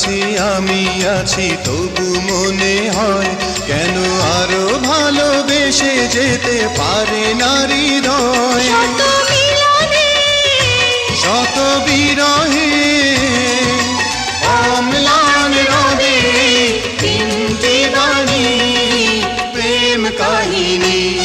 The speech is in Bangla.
কাছে আমি আছি তবু মনে হয় কেন আরো ভালোবেসে যেতে পারে না হৃদয়। শত বিরহে অম্লান রবে তিনটি বাণী প্রেম কাহিনী।